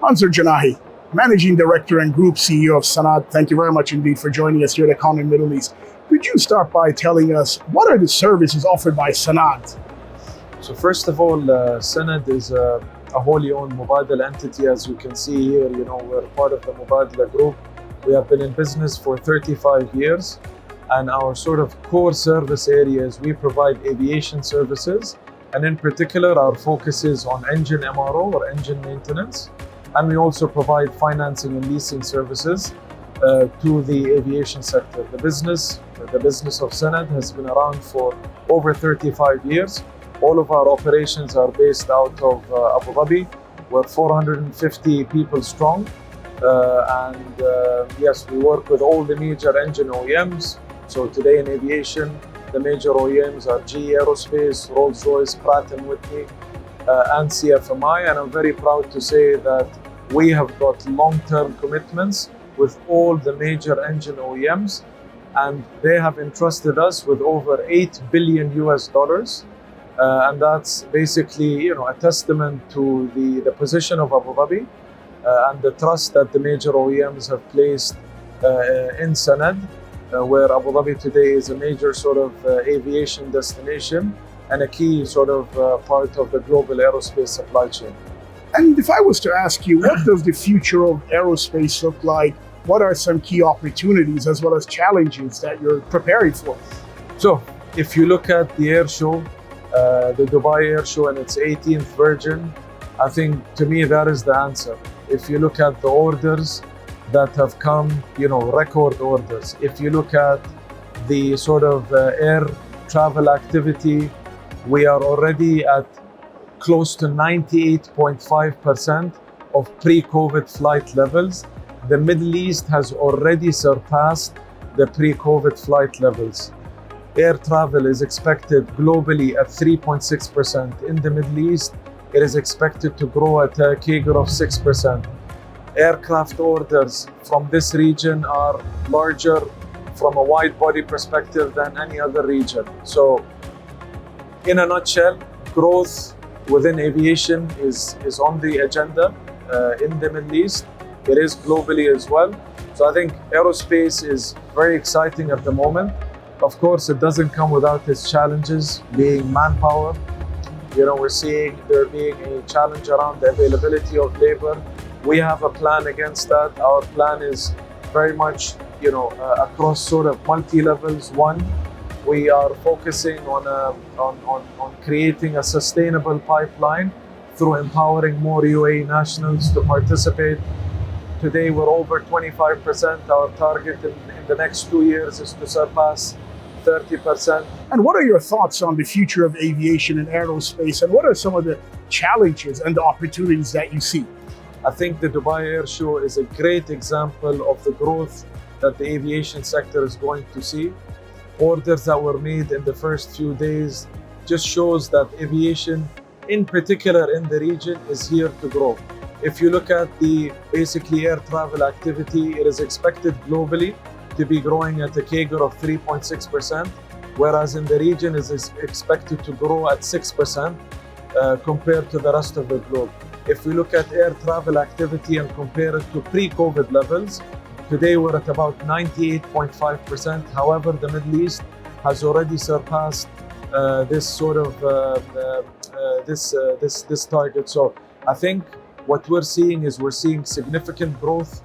Mansoor Janahi, Managing Director and Group CEO of SANAD, thank you very much indeed for joining us here at Economy Middle East. Could you start by telling us what are the services offered by SANAD? So first of all, SANAD is a wholly owned Mubadala entity. As you can see here, we're part of the Mubadala group. We have been in business for 35 years, and our sort of core service areas, we provide aviation services, and in particular, our focus is on engine MRO or engine maintenance, and we also provide financing and leasing services to the aviation sector. The business of SANAD has been around for over 35 years. All of our operations are based out of Abu Dhabi. We're 450 people strong. Yes, we work with all the major engine OEMs. So today in aviation, the major OEMs are GE Aerospace, Rolls-Royce, Pratt & Whitney, and CFMI. And I'm very proud to say that we have got long-term commitments with all the major engine OEMs, and they have entrusted us with over $8 billion US. And that's basically, a testament to the position of Abu Dhabi and the trust that the major OEMs have placed in SANAD, where Abu Dhabi today is a major sort of aviation destination and a key sort of part of the global aerospace supply chain. And if I was to ask you, what does the future of aerospace look like? What are some key opportunities as well as challenges that you're preparing for? So if you look at the air show, the Dubai Air Show and its 18th version, I think to me that is the answer. If you look at the orders that have come, record orders. If you look at the sort of air travel activity, we are already at close to 98.5% of pre-COVID flight levels. The Middle East has already surpassed the pre-COVID flight levels. Air travel is expected globally at 3.6%. In the Middle East, it is expected to grow at a CAGR of 6%. Aircraft orders from this region are larger from a wide body perspective than any other region. So, in a nutshell, growth within aviation is on the agenda in the Middle East. It is globally as well. So I think aerospace is very exciting at the moment. Of course, it doesn't come without its challenges, being manpower. We're seeing there being a challenge around the availability of labor. We have a plan against that. Our plan is very much, across sort of multi-levels. One, we are focusing on creating a sustainable pipeline through empowering more UAE nationals to participate. Today, we're over 25%. Our target in the next 2 years is to surpass 30%. And what are your thoughts on the future of aviation and aerospace, and what are some of the challenges and the opportunities that you see? I think the Dubai Air Show is a great example of the growth that the aviation sector is going to see. Orders that were made in the first few days just shows that aviation, in particular in the region, is here to grow. If you look at the basically air travel activity, it is expected globally to be growing at a CAGR of 3.6%, whereas in the region it is expected to grow at 6% compared to the rest of the globe. If we look at air travel activity and compare it to pre-COVID levels, today we're at about 98.5%. However, the Middle East has already surpassed this sort of this target. So I think what we're seeing is significant growth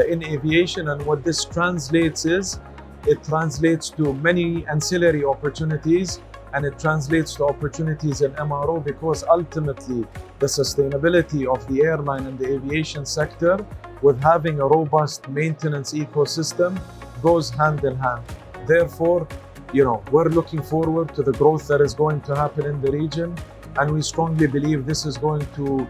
in aviation, and what this translates is it translates to many ancillary opportunities, and it translates to opportunities in MRO, because ultimately the sustainability of the airline and the aviation sector with having a robust maintenance ecosystem goes hand in hand. Therefore, we're looking forward to the growth that is going to happen in the region, and we strongly believe this is going to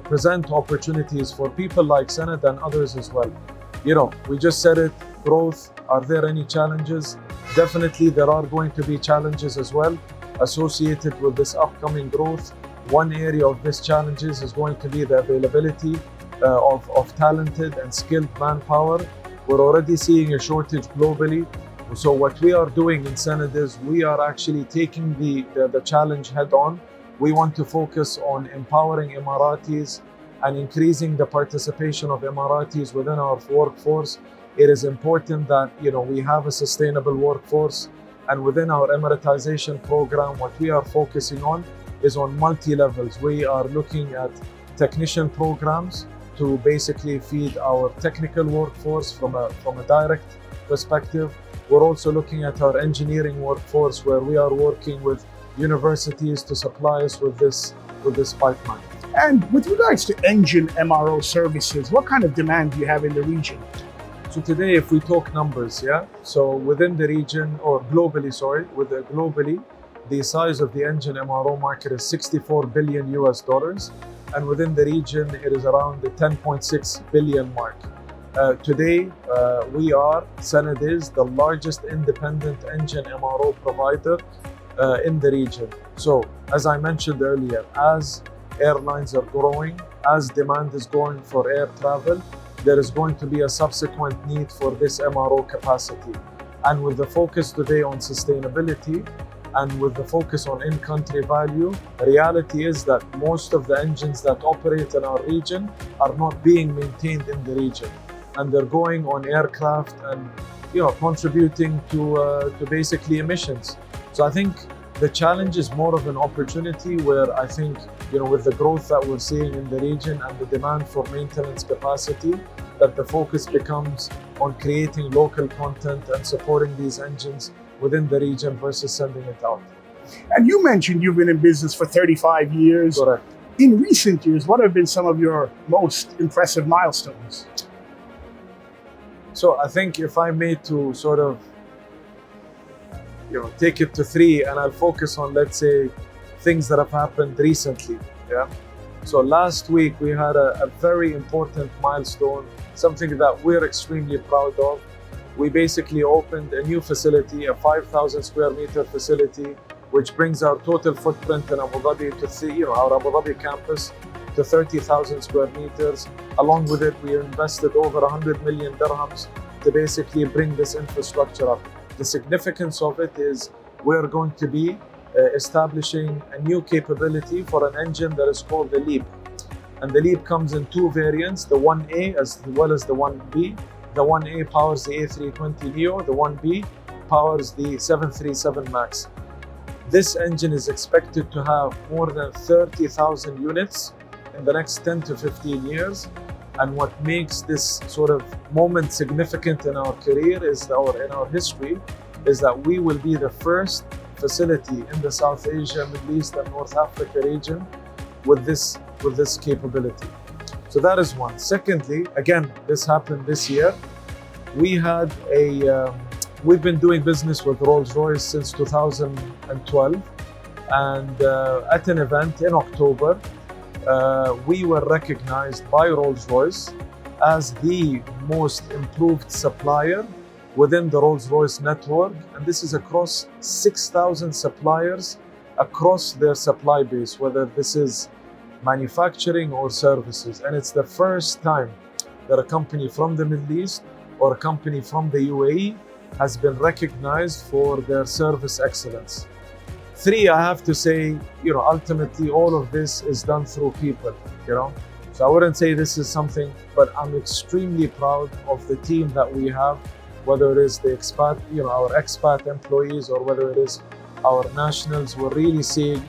present opportunities for people like SANAD and others as well. We just said it, growth. Are there any challenges? Definitely there are going to be challenges as well associated with this upcoming growth. One area of these challenges is going to be the availability of talented and skilled manpower. We're already seeing a shortage globally. So what we are doing in SANAD is we are actually taking the challenge head on. We want to focus on empowering Emiratis and increasing the participation of Emiratis within our workforce, it is important that we have a sustainable workforce. And within our Emiratization program, what we are focusing on is on multi-levels. We are looking at technician programs to basically feed our technical workforce from a direct perspective. We're also looking at our engineering workforce, where we are working with universities to supply us with this pipeline. And with regards to engine MRO services, what kind of demand do you have in the region? So today, if we talk numbers, so within the region, or globally, globally, the size of the engine MRO market is $64 billion US, and within the region, it is around the 10.6 billion mark. Today, SANAD is the largest independent engine MRO provider in the region. So, as I mentioned earlier, as airlines are growing, as demand is growing for air travel, there is going to be a subsequent need for this MRO capacity. And with the focus today on sustainability and with the focus on in-country value, the reality is that most of the engines that operate in our region are not being maintained in the region. And they're going on aircraft and contributing to basically emissions. So I think the challenge is more of an opportunity, where I think with the growth that we're seeing in the region and the demand for maintenance capacity, that the focus becomes on creating local content and supporting these engines within the region versus sending it out. And you mentioned you've been in business for 35 years. Correct. In recent years, what have been some of your most impressive milestones? So I think if I made to sort of take it to three, and I'll focus on, let's say, things that have happened recently. So last week we had a very important milestone, something that we're extremely proud of. We basically opened a new facility, a 5,000 square meter facility, which brings our total footprint in Abu Dhabi to our Abu Dhabi campus to 30,000 square meters. Along with it, we invested over 100 million dirhams to basically bring this infrastructure up. The significance of it is we're going to be establishing a new capability for an engine that is called the LEAP. And the LEAP comes in two variants, the 1A as well as the 1B. The 1A powers the A320neo, the 1B powers the 737 MAX. This engine is expected to have more than 30,000 units in the next 10 to 15 years. And what makes this sort of moment significant in our career or in our history is that we will be the first facility in the South Asia, Middle East, and North Africa region with this capability. So that is one. Secondly, again, this happened this year. We've been doing business with Rolls-Royce since 2012, and at an event in October, we were recognized by Rolls-Royce as the most improved supplier within the Rolls-Royce network, and this is across 6,000 suppliers across their supply base, whether this is manufacturing or services. And it's the first time that a company from the Middle East or a company from the UAE has been recognized for their service excellence. Three, I have to say, ultimately all of this is done through people, So I wouldn't say this is something, but I'm extremely proud of the team that we have, whether it is the our expat employees or whether it is our nationals. We're really seeing,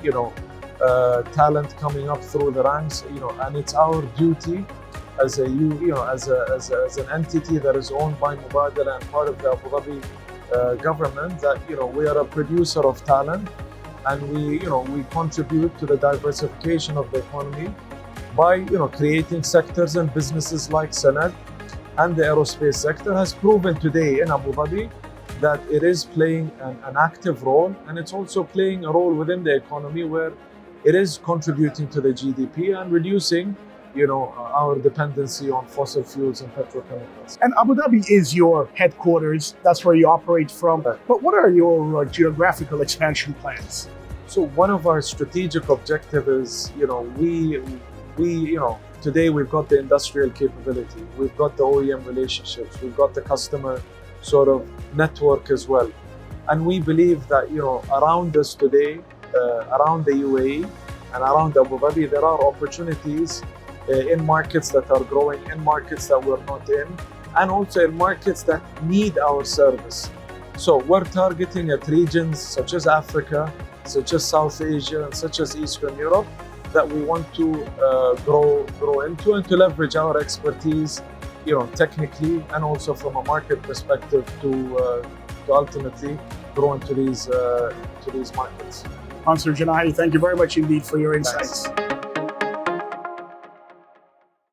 talent coming up through the ranks, and it's our duty as an entity that is owned by Mubadala and part of the Abu Dhabi government, that we are a producer of talent, and we contribute to the diversification of the economy by creating sectors and businesses like SANAD, and the aerospace sector has proven today in Abu Dhabi that it is playing an active role, and it's also playing a role within the economy where it is contributing to the GDP and reducing our dependency on fossil fuels and petrochemicals. And Abu Dhabi is your headquarters. That's where you operate from. Right. But what are your geographical expansion plans? So one of our strategic objectives is, today we've got the industrial capability, we've got the OEM relationships, we've got the customer sort of network as well. And we believe that, around us today, around the UAE and around Abu Dhabi, there are opportunities in markets that are growing, in markets that we're not in, and also in markets that need our service. So we're targeting at regions such as Africa, such as South Asia, and such as Eastern Europe that we want to grow into and to leverage our expertise, technically and also from a market perspective to ultimately grow into these markets. Mansoor, Janahi, thank you very much indeed for your Thanks. insights.